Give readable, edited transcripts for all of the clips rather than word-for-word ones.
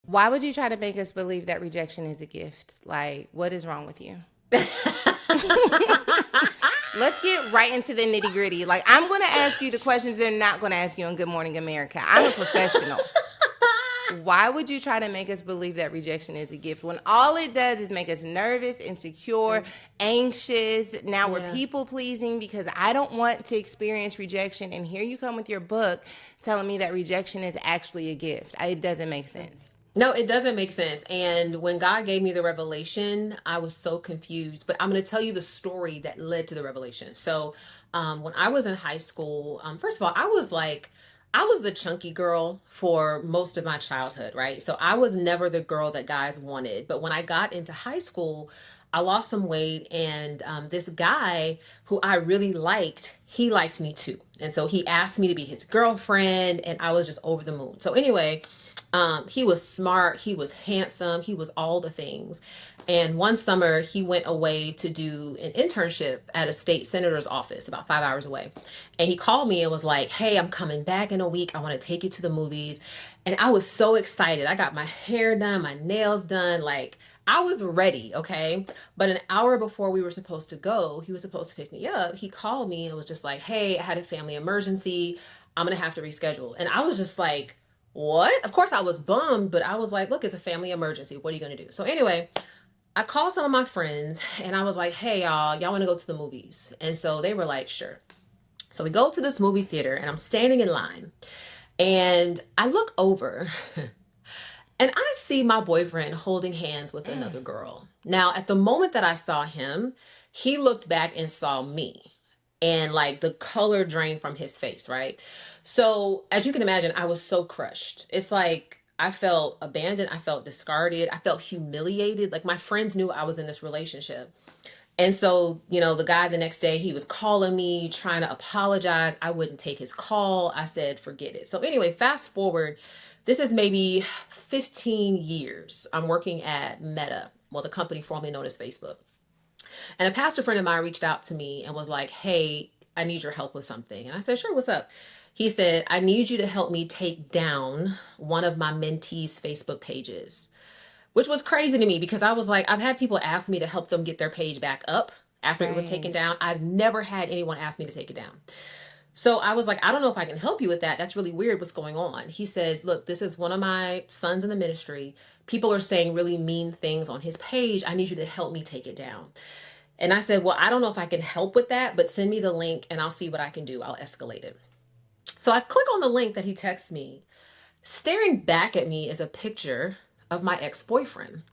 Why would you try to make us believe that rejection is a gift? Like, what is wrong with you? Let's get right into the nitty gritty. Like, I'm going to ask you the questions they're not going to ask you on Good Morning America. I'm a professional. Why would you try to make us believe that rejection is a gift when all it does is make us nervous, insecure, anxious? Now we're Yeah. people pleasing because I don't want to experience rejection. And here you come with your book telling me that rejection is actually a gift. It doesn't make sense. No, it doesn't make sense. And when God gave me the revelation, I was so confused. But I'm going to tell you the story that led to the revelation. So, when I was in high school, first of all, I was the chunky girl for most of my childhood, right? So I was never the girl that guys wanted. But when I got into high school, I lost some weight, and this guy who I really liked, he liked me too. And so he asked me to be his girlfriend, and I was just over the moon. So, anyway, he was smart, he was handsome, he was all the things. And one summer, he went away to do an internship at a state senator's office about 5 hours away. And he called me and was like, "Hey, I'm coming back in a week. I want to take you to the movies." And I was so excited. I got my hair done, my nails done. Like, I was ready, okay? But an hour before we were supposed to go, he was supposed to pick me up. He called me and was just like, "Hey, I had a family emergency. I'm going to have to reschedule." And I was just like, what? Of course I was bummed, but I was like, look, it's a family emergency. What are you going to do? So anyway, I called some of my friends and I was like, hey, y'all want to go to the movies? And so they were like, sure. So we go to this movie theater and I'm standing in line and I look over and I see my boyfriend holding hands with another girl. Now, at the moment that I saw him, he looked back and saw me. And like the color drained from his face, right? So, as you can imagine, I was so crushed. It's like I felt abandoned. I felt discarded. I felt humiliated. Like my friends knew I was in this relationship. And so, the guy the next day, he was calling me, trying to apologize. I wouldn't take his call. I said, forget it. So, anyway, fast forward, this is maybe 15 years. I'm working at Meta, well, the company formerly known as Facebook. And a pastor friend of mine reached out to me and was like, hey, I need your help with something. And I said, sure, what's up? He said, I need you to help me take down one of my mentees' Facebook pages, which was crazy to me because I was like, I've had people ask me to help them get their page back up after it was taken Right. down. I've never had anyone ask me to take it down. So I was like, I don't know if I can help you with that. That's really weird. What's going on? He said, look, this is one of my sons in the ministry. People are saying really mean things on his page. I need you to help me take it down. And I said, well, I don't know if I can help with that, but send me the link and I'll see what I can do. I'll escalate it. So I click on the link that he texts me. Staring back at me is a picture of my ex-boyfriend.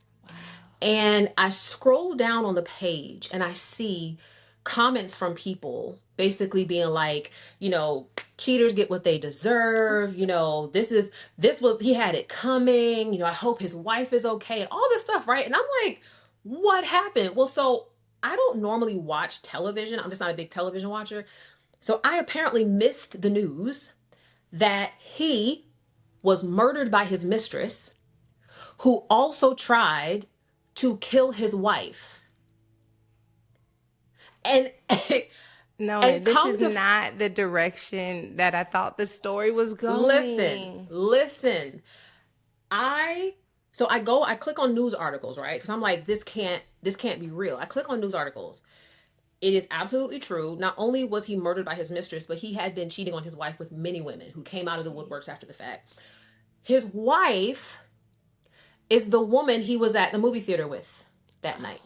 And I scroll down on the page and I see comments from people basically being like, cheaters get what they deserve. He had it coming. I hope his wife is okay and all this stuff, right? And I'm like, what happened? Well, so I don't normally watch television. I'm just not a big television watcher. So I apparently missed the news that he was murdered by his mistress, who also tried to kill his wife. And Nona, and this come is to not the direction that I thought the story was listen, going. listen. I I click on news articles, right? Because I'm like, this can't be real. I click on news articles. It is absolutely true. Not only was he murdered by his mistress, but he had been cheating on his wife with many women who came out of the woodworks after the fact. His wife is the woman he was at the movie theater with that night.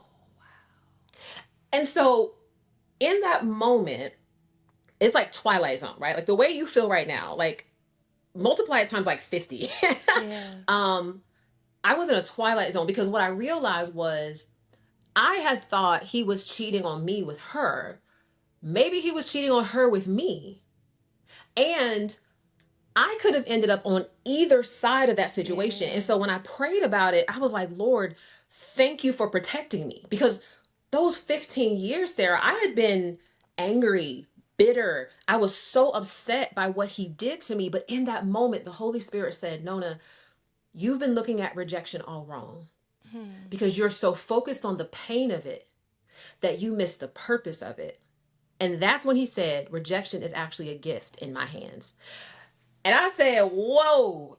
And so in that moment, it's like Twilight Zone, right? Like the way you feel right now, like multiply it times like 50. Yeah. um, I was in a Twilight Zone because what I realized was I had thought he was cheating on me with her. Maybe he was cheating on her with me. And I could have ended up on either side of that situation. Yeah. And so when I prayed about it, I was like, Lord, thank you for protecting me. Because those 15 years, Sarah, I had been angry, bitter. I was so upset by what he did to me. But in that moment, the Holy Spirit said, Nona, you've been looking at rejection all wrong because you're so focused on the pain of it that you miss the purpose of it. And that's when he said, rejection is actually a gift in my hands. And I said, whoa.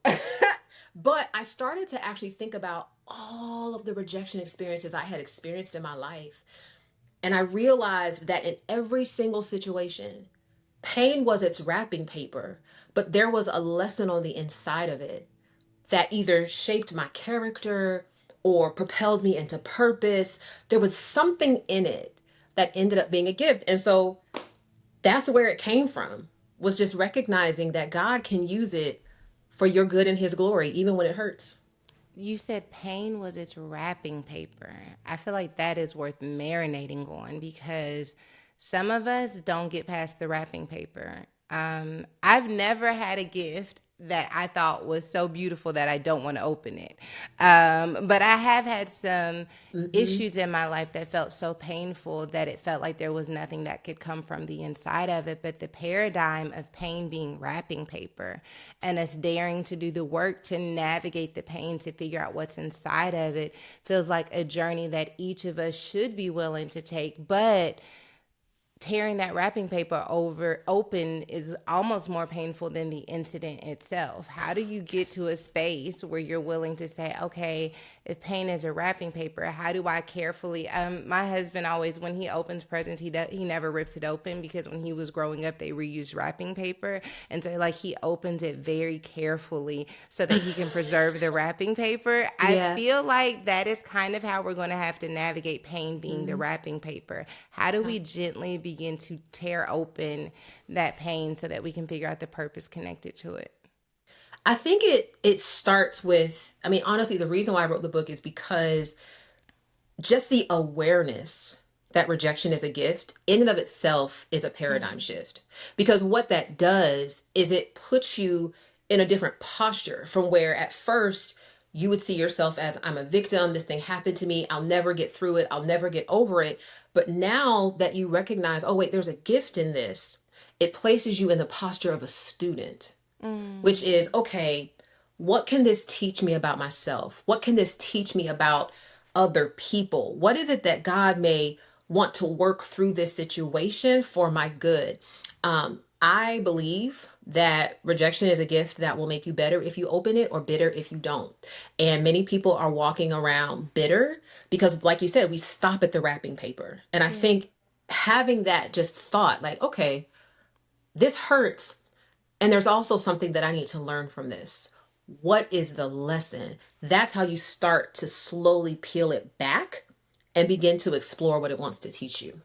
But I started to actually think about all of the rejection experiences I had experienced in my life. And I realized that in every single situation, pain was its wrapping paper, but there was a lesson on the inside of it that either shaped my character or propelled me into purpose. There was something in it that ended up being a gift. And so that's where it came from, was just recognizing that God can use it for your good and his glory, even when it hurts. You said pain was its wrapping paper. I feel like that is worth marinating on because some of us don't get past the wrapping paper. I've never had a gift that I thought was so beautiful that I don't want to open it. But I have had some Mm-hmm. issues in my life that felt so painful that it felt like there was nothing that could come from the inside of it. But the paradigm of pain being wrapping paper and us daring to do the work to navigate the pain to figure out what's inside of it feels like a journey that each of us should be willing to take. But tearing that wrapping paper over open is almost more painful than the incident itself. How do you get to a Yes. space where you're willing to say, okay, if pain is a wrapping paper, how do I carefully my husband always, when he opens presents, he never rips it open because when he was growing up they reused wrapping paper, and so like he opens it very carefully so that he can preserve the wrapping paper. I Yeah. feel like that is kind of how we're going to have to navigate pain being the Mhm. wrapping paper. How do Yeah. we gently begin to tear open that pain so that we can figure out the purpose connected to it? I think it starts with, I mean, honestly, the reason why I wrote the book is because just the awareness that rejection is a gift in and of itself is a paradigm Mm. shift, because what that does is it puts you in a different posture from where at first you would see yourself as, I'm a victim, this thing happened to me, I'll never get through it, I'll never get over it. But now that you recognize, oh wait, there's a gift in this, it places you in the posture of a student, which Mm. is, okay, what can this teach me about myself? What can this teach me about other people? What is it that God may want to work through this situation for my good? I believe that rejection is a gift that will make you better if you open it, or bitter if you don't. And many people are walking around bitter because, like you said, we stop at the wrapping paper. And I Yeah. think having that just thought, like, okay, this hurts, and there's also something that I need to learn from this. What is the lesson? That's how you start to slowly peel it back and begin to explore what it wants to teach you.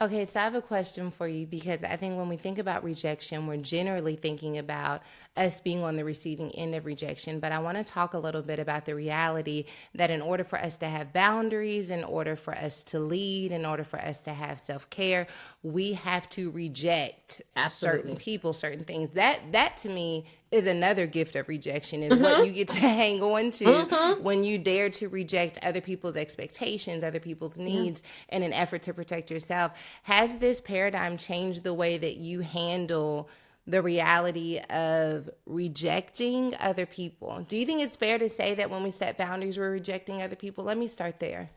Okay, so I have a question for you because I think when we think about rejection, we're generally thinking about us being on the receiving end of rejection. But I want to talk a little bit about the reality that in order for us to have boundaries, in order for us to lead, in order for us to have self care, we have to reject certain Absolutely. people, certain things. That to me is another gift of rejection, is what Mm-hmm. you get to hang on to Mm-hmm. when you dare to reject other people's expectations, other people's Yeah. needs in an effort to protect yourself. Has this paradigm changed the way that you handle the reality of rejecting other people? Do you think it's fair to say that when we set boundaries, we're rejecting other people? Let me start there.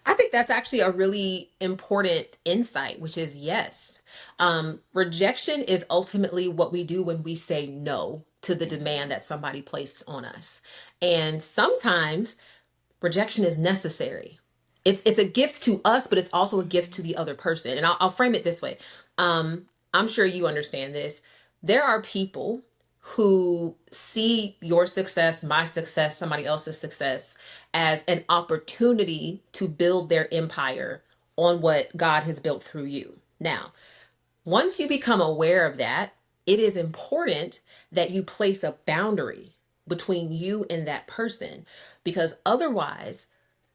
I think that's actually a really important insight, which is yes. Rejection is ultimately what we do when we say no to the demand that somebody placed on us. And sometimes rejection is necessary. It's a gift to us, but it's also a gift to the other person. And I'll frame it this way. I'm sure you understand this. There are people who see your success, my success, somebody else's success as an opportunity to build their empire on what God has built through you. Now, once you become aware of that, it is important that you place a boundary between you and that person, because otherwise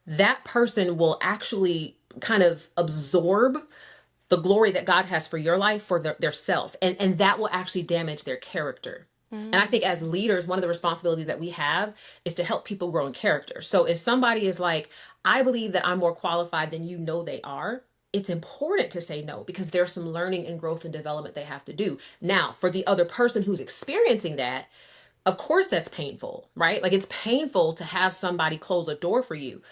that person will actually kind of absorb the glory that God has for your life for their self, and that will actually damage their character. And I Mm. think as leaders, one of the responsibilities that we have is to help people grow in character. So if somebody is like, I believe that I'm more qualified than you know they are, it's important to say no, because there's some learning and growth and development they have to do. Now, for the other person who's experiencing that, of course that's painful, right? Like, it's painful to have somebody close a door for you,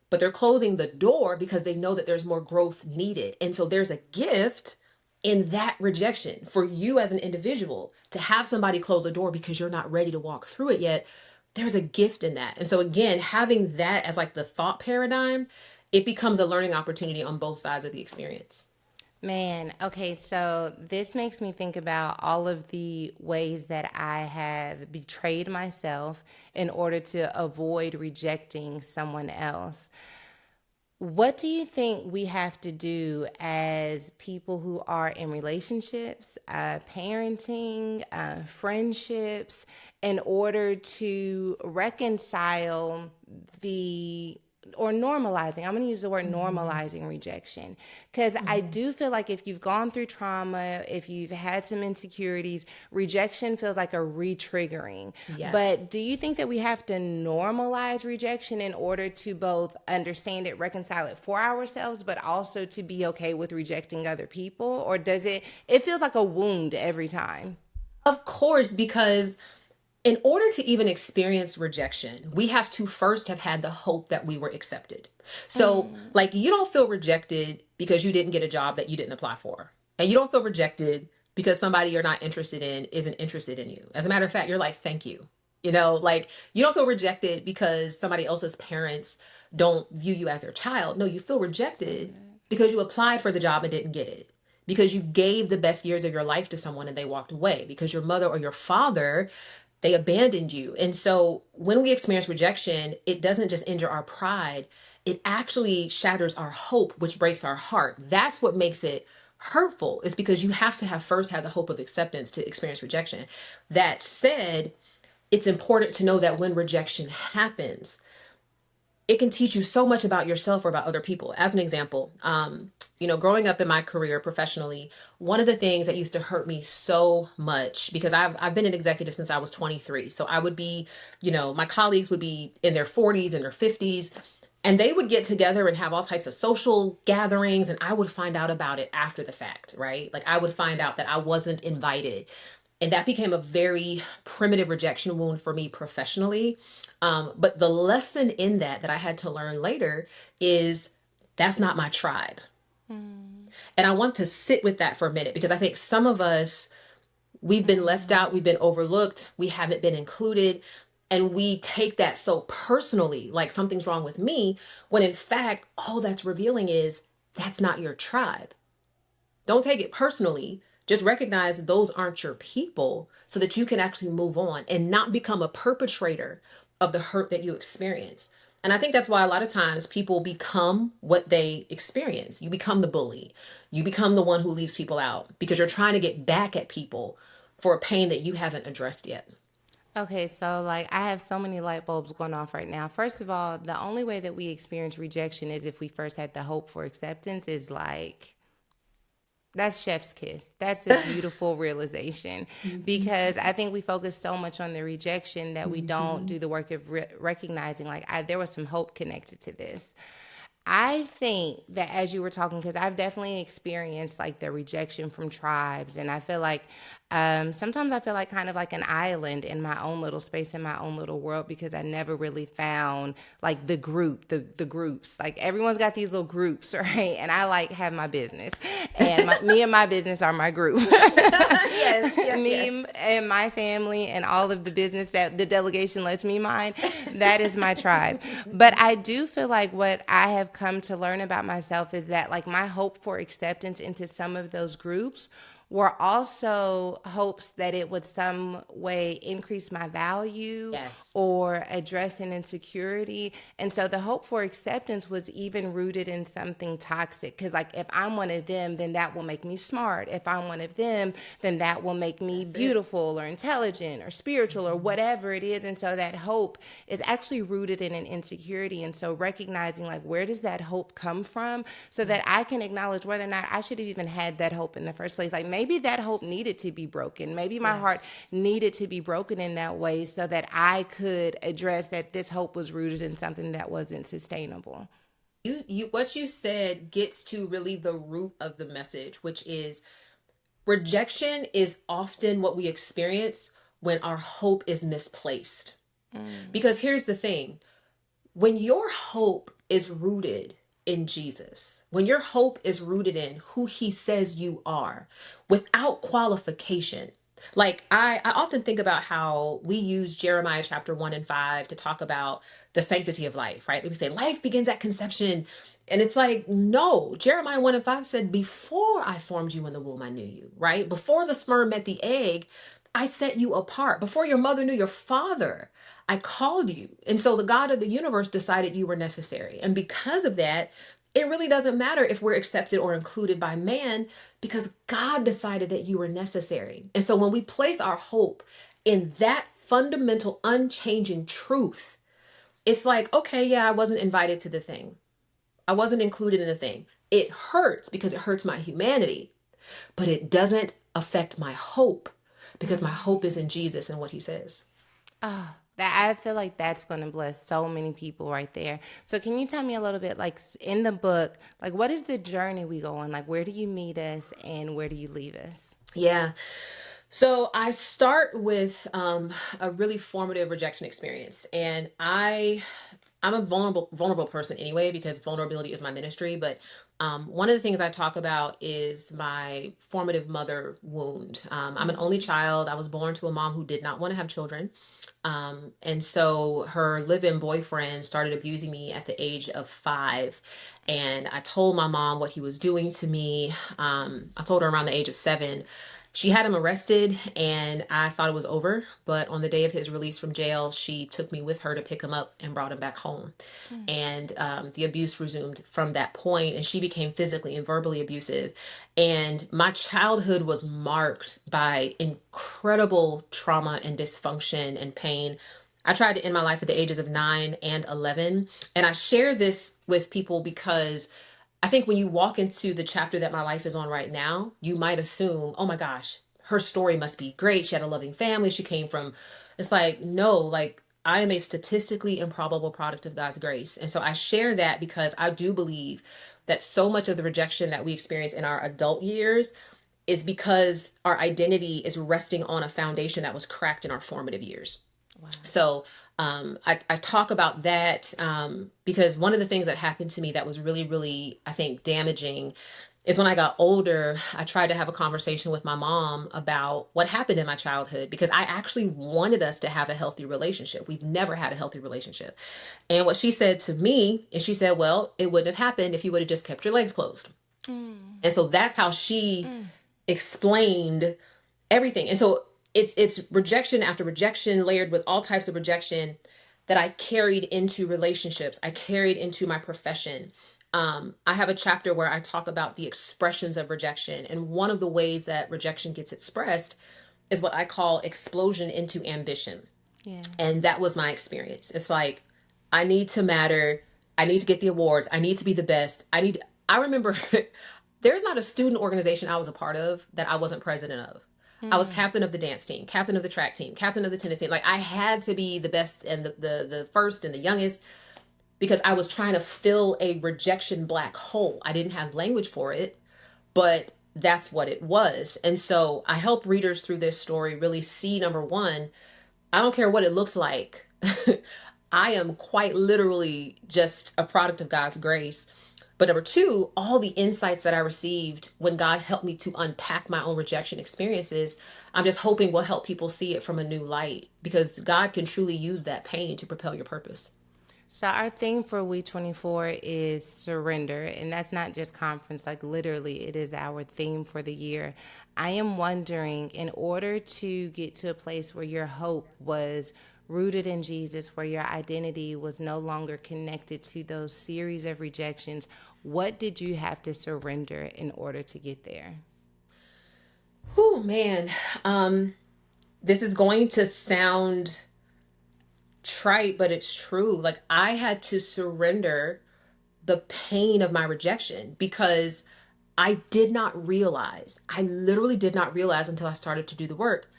but they're closing the door because they know that there's more growth needed. And so there's a gift in that rejection for you as an individual to have somebody close the door because you're not ready to walk through it yet. there's a gift in that. And so again, having that as like the thought paradigm, it becomes a learning opportunity on both sides of the experience. Man, okay, so this makes me think about all of the ways that I have betrayed myself in order to avoid rejecting someone else. What do you think we have to do as people who are in relationships, parenting, friendships, in order to reconcile the or normalizing? I'm going to use the word Mm-hmm. normalizing rejection because I Mm-hmm. do feel like if you've gone through trauma, if you've had some insecurities, rejection feels like a re-triggering. But do Yes. you think that we have to normalize rejection in order to both understand it, reconcile it for ourselves, but also to be okay with rejecting other people? Or does it feels like a wound every time? Of course, because in order to even experience rejection, we have to first have had the hope that we were accepted. So, Mm, like, you don't feel rejected because you didn't get a job that you didn't apply for. And you don't feel rejected because somebody you're not interested in isn't interested in you. As a matter of fact, you're like, thank you. Like, you don't feel rejected because somebody else's parents don't view you as their child. No, you feel so rejected good. because you applied for the job and didn't get it. Because you gave the best years of your life to someone and they walked away. Because your mother or your father, they abandoned you. And so when we experience rejection, it doesn't just injure our pride, it actually shatters our hope, which breaks our heart. That's what makes it hurtful, is because you have to have first had the hope of acceptance to experience rejection. That said, it's important to know that when rejection happens, it can teach you so much about yourself or about other people. As an example, growing up in my career professionally, one of the things that used to hurt me so much, because I've been an executive since I was 23. So I would be, my colleagues would be in their 40s and their 50s, and they would get together and have all types of social gatherings, and I would find out about it after the fact, right? Like I would find out that I wasn't invited, and that became a very primitive rejection wound for me professionally. But the lesson in that I had to learn later is that's not my tribe. Mm, And I want to sit with that for a minute, because I think some of us, we've been left out, we've mm. been overlooked, we haven't been included. And we take that so personally, like something's wrong with me, when in fact, all that's revealing is that's not your tribe. Don't take it personally. Just recognize that those aren't your people, so that you can actually move on and not become a perpetrator of the hurt that you experience. And I think that's why a lot of times people become what they experience. You become the bully. You become the one who leaves people out because you're trying to get back at people for a pain that you haven't addressed yet. Okay, so like I have so many light bulbs going off right now. First of all, the only way that we experience rejection is if we first had the hope for acceptance is like that's chef's kiss. That's a beautiful realization because I think we focus so much on the rejection that we don't Mhm. do the work of recognizing like there was some hope connected to this. I think that as you were talking, because I've definitely experienced like the rejection from tribes, and I feel like sometimes I feel like kind of like an island in my own little space, in my own little world, because I never really found like the groups. Like everyone's got these little groups, right? And I like have my business, and me and my business are my group. Yes, yes, Me yes. and my family and all of the business that the delegation lets me mind, that is my tribe. But I do feel like what I have come to learn about myself is that like my hope for acceptance into some of those groups were also hopes that it would some way increase my value or Yes. address an insecurity. And so the hope for acceptance was even rooted in something toxic. Because, like, if I'm one of them, then that will make me smart. If I'm one of them, then that will make me That's it. beautiful or intelligent or spiritual or Mhm. whatever it is. And so that hope is actually rooted in an insecurity. And so recognizing, like, where does that hope come from so that I can acknowledge whether or not I should have even had that hope in the first place. Like, maybe that hope needed to be broken. Maybe my heart Yes. needed to be broken in that way so that I could address that this hope was rooted in something that wasn't sustainable. You what you said gets to really the root of the message, which is rejection is often what we experience when our hope is misplaced. Mm, Because here's the thing, when your hope is rooted in Jesus, when your hope is rooted in who he says you are without qualification, Like I often think about how we use Jeremiah chapter 1 and 5 to talk about the sanctity of life, right? We say life begins at conception. And it's like, no, Jeremiah 1 and 5 said, before I formed you in the womb, I knew you, right? Before the sperm met the egg, I set you apart. Before your mother knew your father, I called you. And so the God of the universe decided you were necessary. And because of that, it really doesn't matter if we're accepted or included by man because God decided that you were necessary. And so when we place our hope in that fundamental, unchanging truth, it's like, okay, yeah, I wasn't invited to the thing. I wasn't included in the thing. It hurts because it hurts my humanity, but it doesn't affect my hope because my hope is in Jesus and what he says. Oh, that I feel like that's going to bless so many people right there. So can you tell me a little bit, like in the book, like what is the journey we go on? Like where do you meet us and where do you leave us? Yeah. So I start with a really formative rejection experience, and I'm a vulnerable person anyway because vulnerability is my ministry. But one of the things I talk about is my formative mother wound. I'm an only child. I was born to a mom who did not want to have children. And so her live-in boyfriend started abusing me at the age of 5. And I told my mom what he was doing to me. I told her around the age of 7. She had him arrested and I thought it was over. But on the day of his release from jail, she took me with her to pick him up and brought him back home. And the abuse resumed from that point, and she became physically and verbally abusive. And my childhood was marked by incredible trauma and dysfunction and pain. I tried to end my life at the ages of 9 and 11. And I share this with people because I think when you walk into the chapter that my life is on right now, you might assume, oh my gosh, her story must be great. She had a loving family. She came from, it's like, no, like I am a statistically improbable product of God's grace. And so I share that because I do believe that so much of the rejection that we experience in our adult years is because our identity is resting on a foundation that was cracked in our formative years. Wow. So I talk about that because one of the things that happened to me that was really, really, I think, damaging is when I got older, I tried to have a conversation with my mom about what happened in my childhood because I actually wanted us to have a healthy relationship. We've never had a healthy relationship. And what she said to me is she said, well, it wouldn't have happened if you would have just kept your legs closed. And so that's how she explained everything. And so it's rejection after rejection layered with all types of rejection that I carried into relationships. I carried into my profession. I have a chapter where I talk about the expressions of rejection. And one of the ways that rejection gets expressed is what I call explosion into ambition. Yeah. And that was my experience. It's like, I need to matter. I need to get the awards. I need to be the best. I remember there's not a student organization I was a part of that I wasn't president of. I was captain of the dance team, captain of the track team, captain of the tennis team. Like I had to be the best and the first and the youngest because I was trying to fill a rejection black hole. I didn't have language for it, but that's what it was. And so I help readers through this story really see, number one, I don't care what it looks like. I am quite literally just a product of God's grace. But number two, all the insights that I received when God helped me to unpack my own rejection experiences, I'm just hoping will help people see it from a new light because God can truly use that pain to propel your purpose. So our theme for week 24 is surrender, and that's not just conference, like literally it is our theme for the year. I am wondering, in order to get to a place where your hope was rooted in Jesus, where your identity was no longer connected to those series of rejections, what did you have to surrender in order to get there? Oh man. This is going to sound trite, but it's true. Like I had to surrender the pain of my rejection because I did not realize, I literally did not realize until I started to do the work.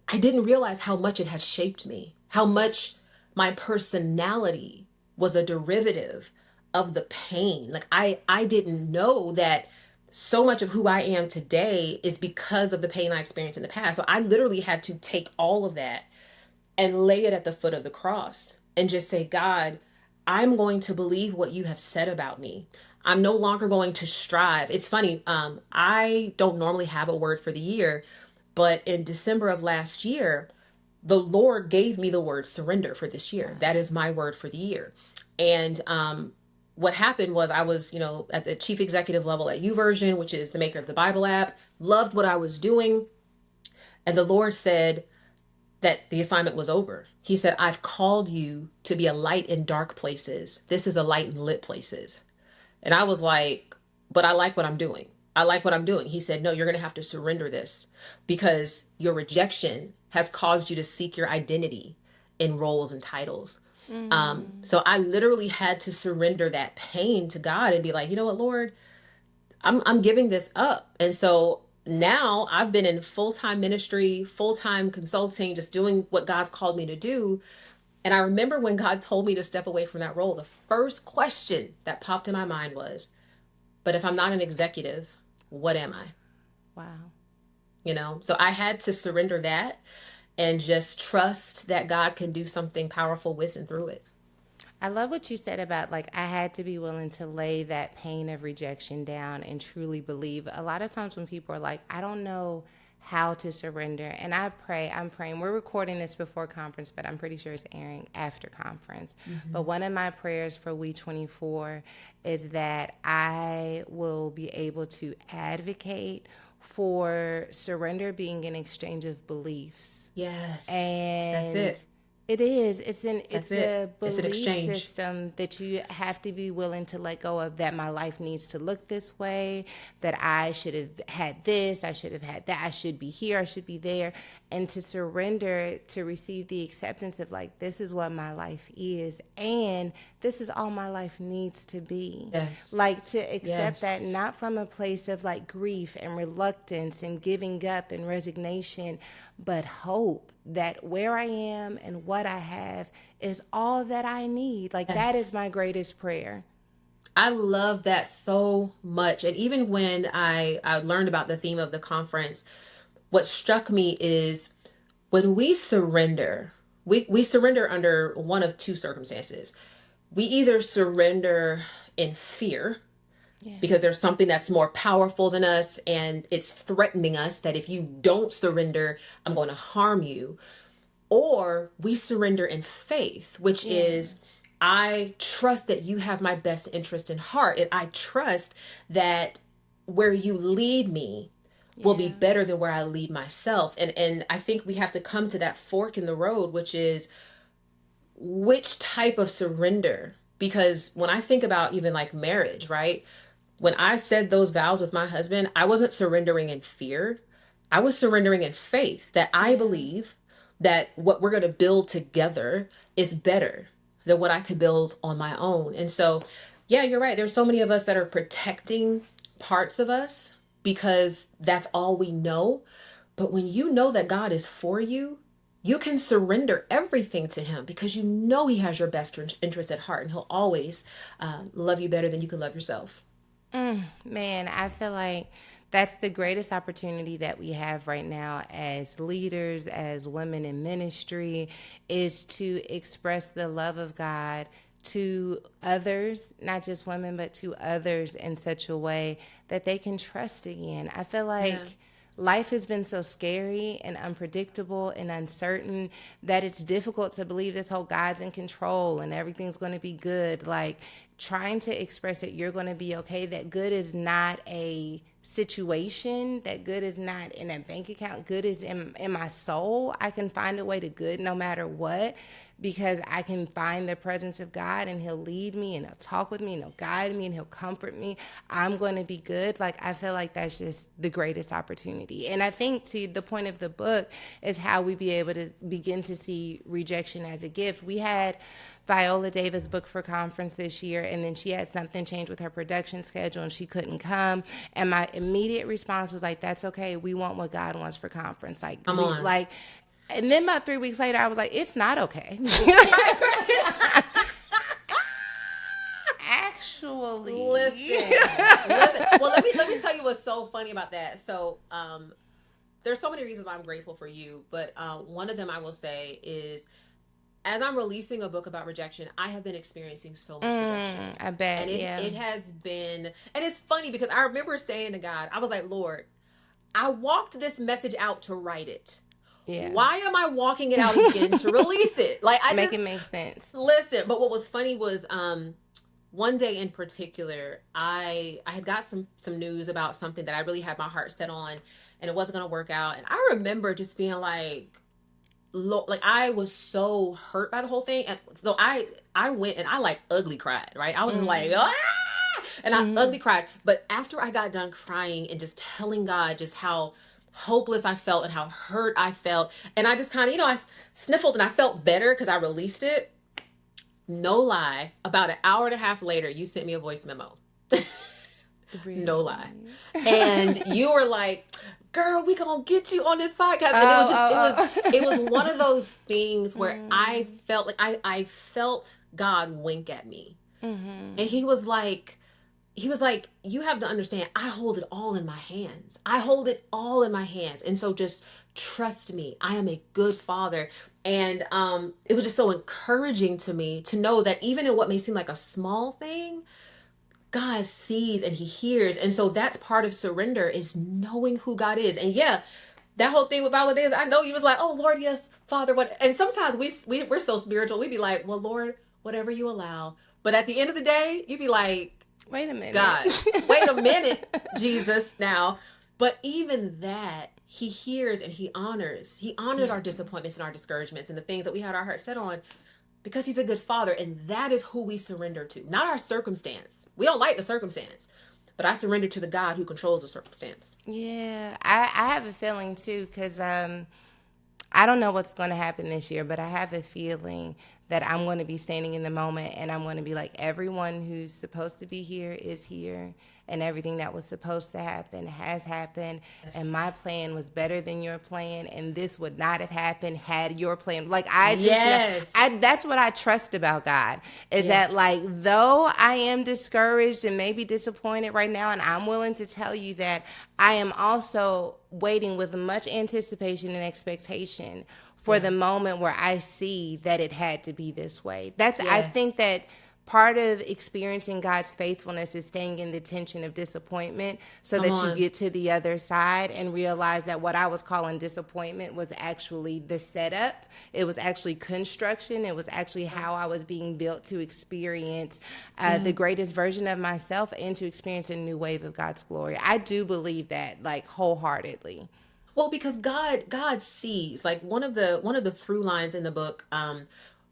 I didn't realize how much it has shaped me, how much my personality was a derivative of the pain. Like I didn't know that so much of who I am today is because of the pain I experienced in the past. So I literally had to take all of that and lay it at the foot of the cross and just say, God, I'm going to believe what you have said about me. I'm no longer going to strive. It's funny. I don't normally have a word for the year, But in December of last year, the Lord gave me the word surrender for this year. That is my word for the year. And what happened was I was, at the chief executive level at YouVersion, which is the maker of the Bible app, loved what I was doing. And the Lord said that the assignment was over. He said, I've called you to be a light in dark places. This is a light in lit places. And I was like, but I like what I'm doing. I like what I'm doing. He said, no, you're going to have to surrender this because your rejection has caused you to seek your identity in roles and titles. So I literally had to surrender that pain to God and be like, you know what, Lord, I'm giving this up. And so now I've been in full-time ministry, full-time consulting, just doing what God's called me to do. And I remember when God told me to step away from that role, the first question that popped in my mind was, but if I'm not an executive, what am I? Wow. So I had to surrender that and just trust that God can do something powerful with and through it. I love what you said about like I had to be willing to lay that pain of rejection down and truly believe. A lot of times when people are like, I don't know how to surrender, and I'm praying. We're recording this before conference, but I'm pretty sure it's airing after conference. Mm-hmm. But one of my prayers for We 24 is that I will be able to advocate for surrender being an exchange of beliefs. Yes, that's And it. it is. That's It's it. a It's an belief exchange. system that you have to be willing to let go of, that my life needs to look this way, that I should have had this, I should have had that, I should be here, I should be there, and to surrender to receive the acceptance of like this is what my life is and this is all my life needs to be. Like Yes. to accept that Yes. not from a place of like grief and reluctance and giving up and resignation, but hope that where I am and what I have is all that I need. Like that is Yes. my greatest prayer. I love that so much. And even when I learned about the theme of the conference, what struck me is when we surrender, we surrender under one of two circumstances. We either surrender in fear because Yes. there's something that's more powerful than us and it's threatening us that if you don't surrender, I'm going to harm you. Or we surrender in faith, which Yeah. is I trust that you have my best interest in heart. And I trust that where you lead me will be Yeah. better than where I lead myself. And I think we have to come to that fork in the road, which is which type of surrender? Because when I think about even like marriage, right? When I said those vows with my husband, I wasn't surrendering in fear. I was surrendering in faith that I Yeah. believe that what we're going to build together is better than what I could build on my own. And so, yeah, you're right. There's so many of us that are protecting parts of us because that's all we know. But when you know that God is for you, you can surrender everything to Him because you know He has your best interest at heart and He'll always love you better than you can love yourself. Man, I feel like that's the greatest opportunity that we have right now as leaders, as women in ministry, is to express the love of God to others, not just women, but to others in such a way that they can trust again. I feel like Yeah. life has been so scary and unpredictable and uncertain that it's difficult to believe this whole God's in control and everything's going to be good. Like trying to express that you're going to be okay, that good is not a situation, that good is not in a bank account, good is in my soul. I can find a way to good no matter what, because I can find the presence of God and He'll lead me and He'll talk with me and He'll guide me and He'll comfort me. I'm going to be good. Like, I feel like that's just the greatest opportunity. And I think to the point of the book is how we be able to begin to see rejection as a gift. We had Viola Davis book for conference this year, and then she had something change with her production schedule and she couldn't come. And my immediate response was like, that's okay. We want what God wants for conference. Like, Come on. and then about 3 weeks later, I was like, it's not okay. Actually. Listen. Well, let me tell you what's so funny about that. So, there's so many reasons why I'm grateful for you, but one of them I will say is as I'm releasing a book about rejection, I have been experiencing so much rejection. I And bet, it yeah. it has been, and it's funny because I remember saying to God, I was like, Lord, I walked this message out to write it. Yeah. Why am I walking it out again to release it? Like, I Make it just make sense. listen. But what was funny was one day in particular, I had got some news about something that I really had my heart set on, and it wasn't going to work out. And I remember just being like I was so hurt by the whole thing, and so I went and I like ugly cried. Right, I was just like Mm-hmm. ah, and I Mm-hmm. ugly cried. But after I got done crying and just telling God just how hopeless I felt and how hurt I felt, and I just kind of I sniffled and I felt better because I released it. No lie, about an hour and a half later, you sent me a voice memo. No lie. Really? And you were like, girl, we gonna get you on this podcast. And it was Oh, just oh, it was one of those things where I oh. felt like I felt God wink at me. Mm-hmm. And he was like, you have to understand, I hold it all in my hands. I hold it all in my hands. And so just trust me. I am a good father. And it was just so encouraging to me to know that even in what may seem like a small thing, God sees and he hears. And so that's part of surrender, is knowing who God is. And yeah, that whole thing with Valdez, I know you was like, oh Lord, yes, Father, what? And sometimes we're so spiritual. We be like, well, Lord, whatever you allow. But at the end of the day, you be like, Wait a minute. God, wait a minute, Jesus, now. But even that, he hears and he honors. He honors Yeah. our disappointments and our discouragements and the things that we had our heart set on, because he's a good father. And that is who we surrender to, not our circumstance. We don't like the circumstance, but I surrender to the God who controls the circumstance. Yeah. I have a feeling too, because I don't know what's going to happen this year, but I have a feeling that I'm going to be standing in the moment and I'm going to be like, everyone who's supposed to be here is here, and everything that was supposed to happen has happened. And Yes. my plan was better than your plan, and this would not have happened had your plan. Like, I just know, Yes. that's what I trust about God, is that, Yes. like, though I am discouraged and maybe disappointed right now, and I'm willing to tell you that I am also waiting with much anticipation and expectation for Yeah. the moment where I see that it had to be this way. I Yes. think that part of experiencing God's faithfulness is staying in the tension of disappointment, so Come that you on. get to the other side and realize that what I was calling disappointment was actually the setup. It was actually construction. It was actually how I was being built to experience Yeah. the greatest version of myself and to experience a new wave of God's glory. I do believe that, like, wholeheartedly. Well, because God sees, like, one of the through lines in the book.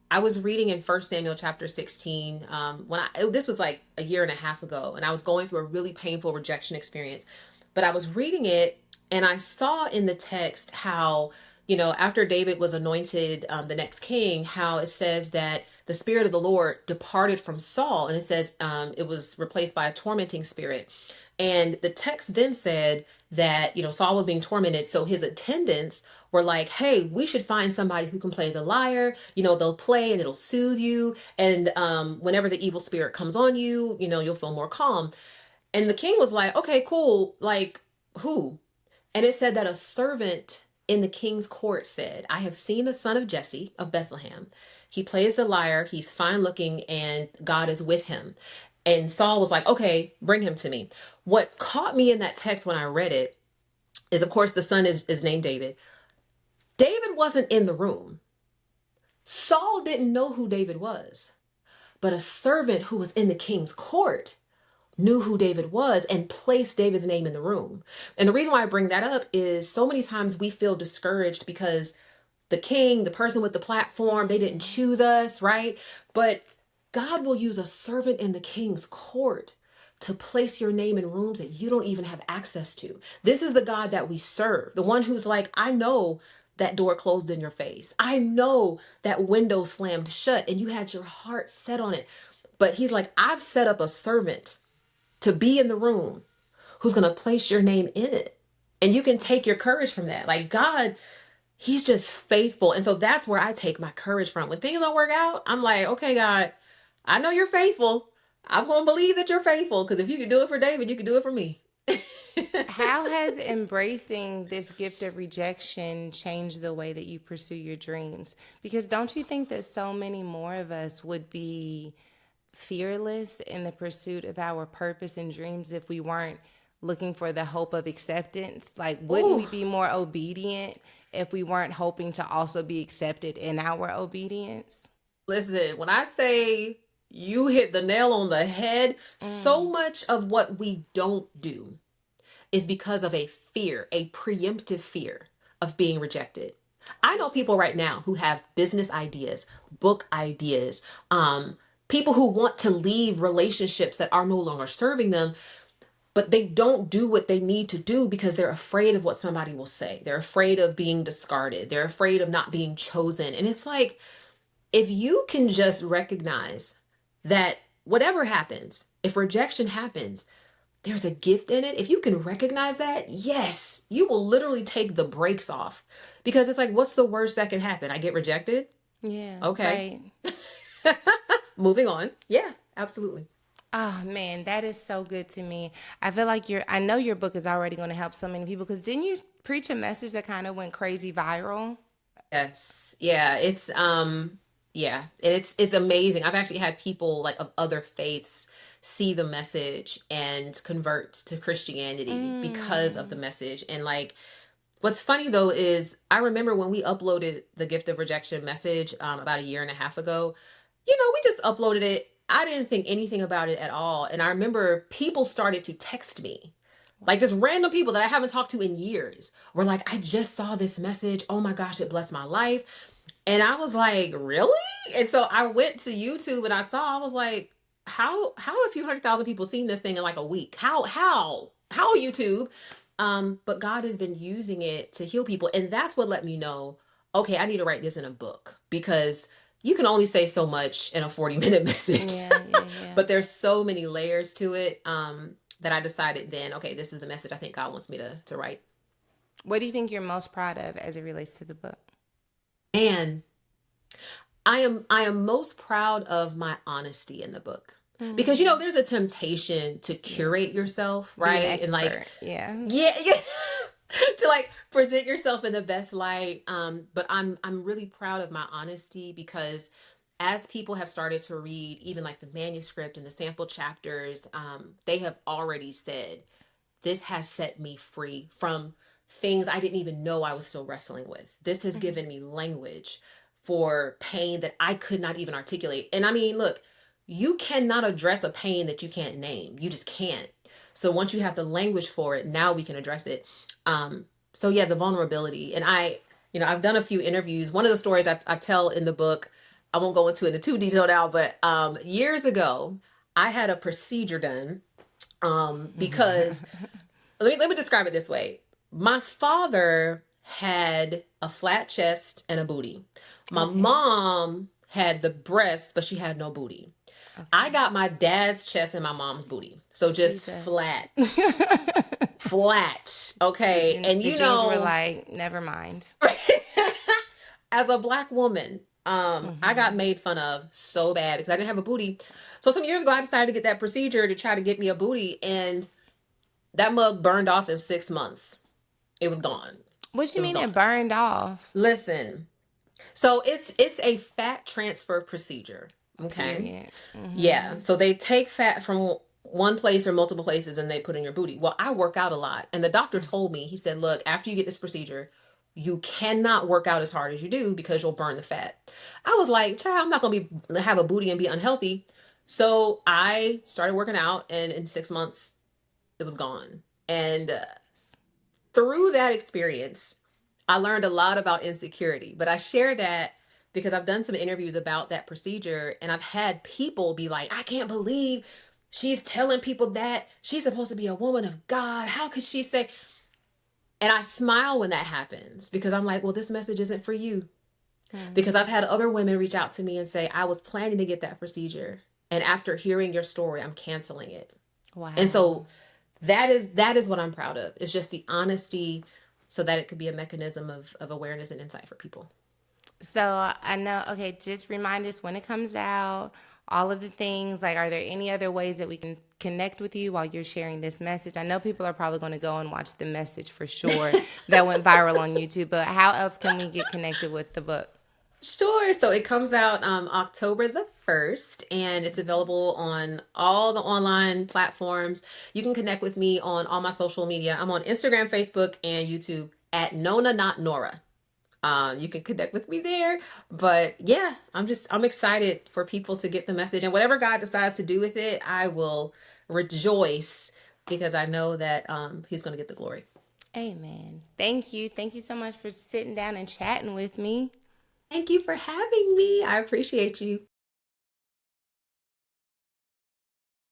I was reading in First Samuel chapter 16, when this was like a year and a half ago, and I was going through a really painful rejection experience. But I was reading it, and I saw in the text how, after David was anointed the next king, how it says that the spirit of the Lord departed from Saul, and it says it was replaced by a tormenting spirit. And the text then said that, Saul was being tormented. So his attendants were like, hey, we should find somebody who can play the lyre. They'll play and it'll soothe you. And whenever the evil spirit comes on you, you'll feel more calm. And the king was like, okay, cool. Like, who? And it said that a servant in the king's court said, I have seen the son of Jesse of Bethlehem. He plays the lyre, he's fine looking, and God is with him. And Saul was like, okay, bring him to me. What caught me in that text when I read it is, of course, the son is named David. David wasn't in the room. Saul didn't know who David was, but a servant who was in the king's court knew who David was and placed David's name in the room. And the reason why I bring that up is so many times we feel discouraged because the king, the person with the platform, they didn't choose us, right? But God will use a servant in the king's court to place your name in rooms that you don't even have access to. This is the God that we serve, the one who's like, I know that door closed in your face. I know that window slammed shut and you had your heart set on it. But he's like, I've set up a servant to be in the room who's going to place your name in it. And you can take your courage from that. Like, God, he's just faithful. And so that's where I take my courage from. When things don't work out, I'm like, okay, God, I know you're faithful. I'm going to believe that you're faithful, because if you can do it for David, you can do it for me. How has embracing this gift of rejection changed the way that you pursue your dreams? Because don't you think that so many more of us would be fearless in the pursuit of our purpose and dreams if we weren't looking for the hope of acceptance? Like, wouldn't Ooh, we be more obedient if we weren't hoping to also be accepted in our obedience? listen, when I say you hit the nail on the head, so Mm. much of what we don't do is because of a fear, a preemptive fear of being rejected. I know people right now who have business ideas, book ideas, um, people who want to leave relationships that are no longer serving them, but they don't do what they need to do because they're afraid of what somebody will say. They're afraid of being discarded. They're afraid of not being chosen. And it's like, if you can just recognize that whatever happens, if rejection happens, there's a gift in it. If you can recognize that, yes, you will literally take the brakes off because it's like, what's the worst that can happen? I get rejected. Yeah, Okay. right. Moving on. Yeah, absolutely. Oh man, that is so good to me. I feel like I know your book is already going to help so many people because didn't you preach a message that kind of went crazy viral? Yes. Yeah. Yeah. And it's amazing. I've actually had people like of other faiths see the message and convert to Christianity because of the Mm. message. And like what's funny though is I remember when we uploaded the Gift of Rejection message about a year and a half ago, we just uploaded it. I didn't think anything about it at all. And I remember people started to text me, like just random people that I haven't talked to in years were like, I just saw this message. Oh my gosh, it blessed my life. And I was like, really? And so I went to YouTube and I was like, how have a few 100,000 people seen this thing in like a week? How YouTube? But God has been using it to heal people. And that's what let me know, okay, I need to write this in a book because you can only say so much in a 40-minute message. Yeah, yeah, yeah. But there's so many layers to it that I decided then, okay, this is the message I think God wants me to write. What do you think you're most proud of as it relates to the book? And I am most proud of my honesty in the book. Because Mm. there's a temptation to Yes. curate yourself, Be an right? And like expert. Yeah. yeah, yeah. To like present yourself in the best light. But I'm really proud of my honesty because as people have started to read even like the manuscript and the sample chapters, they have already said this has set me free from things I didn't even know I was still wrestling with. This has Mhm. given me language for pain that I could not even articulate. And I mean, look, you cannot address a pain that you can't name. You just can't. So once you have the language for it, now we can address it. So yeah, the vulnerability. And I've done a few interviews. One of the stories I tell in the book, I won't go into it in too detail now, but years ago, I had a procedure done because let me describe it this way. My father had a flat chest and a booty. My Okay. mom had the breasts, but she had no booty. I Okay. got my dad's chest and my mom's booty. So just Jesus. flat. Flat. Okay. And The genes were like, never mind. as a black woman, I got Hmm. made fun of so bad because I didn't have a booty. So some years ago I decided to get that procedure to try to get me a booty, and that mug burned off in 6 months. It was gone. What It you was mean gone. it burned off? Listen, so it's a fat transfer procedure. Okay. Period. Yeah. Hmm. So they take fat from one place or multiple places and they put in your booty. Well, I work out a lot. And the doctor told me, he said, look, after you get this procedure, you cannot work out as hard as you do because you'll burn the fat. I was like, child, I'm not going to have a booty and be unhealthy. So I started working out, and in 6 months, it was gone. And Jesus. through that experience, I learned a lot about insecurity. But I share that because I've done some interviews about that procedure, and I've had people be like, I can't believe she's telling people that she's supposed to be a woman of God. How could she say? And I smile when that happens because I'm like, well, this message isn't for you. Because I've Hmm. had other women reach out to me and say, I was planning to get that procedure. And after hearing your story, I'm canceling it. And Wow. so that is what I'm proud of. It's just the honesty so that it could be a mechanism of awareness and insight for people. So I know, okay, just remind us when it comes out, all of the things. Like, are there any other ways that we can connect with you while you're sharing this message? I know people are probably going to go and watch the message for sure that went viral on YouTube, but how else can we get connected with the book? Sure. So it comes out October the 1st, and it's available on all the online platforms. You can connect with me on all my social media. I'm on Instagram, Facebook, and YouTube at Nona, not Nora. You can connect with me there. But yeah, I'm excited for people to get the message, and whatever God decides to do with it, I will rejoice because I know that He's going to get the glory. Amen. Thank you. Thank you so much for sitting down and chatting with me. Thank you for having me. I appreciate you.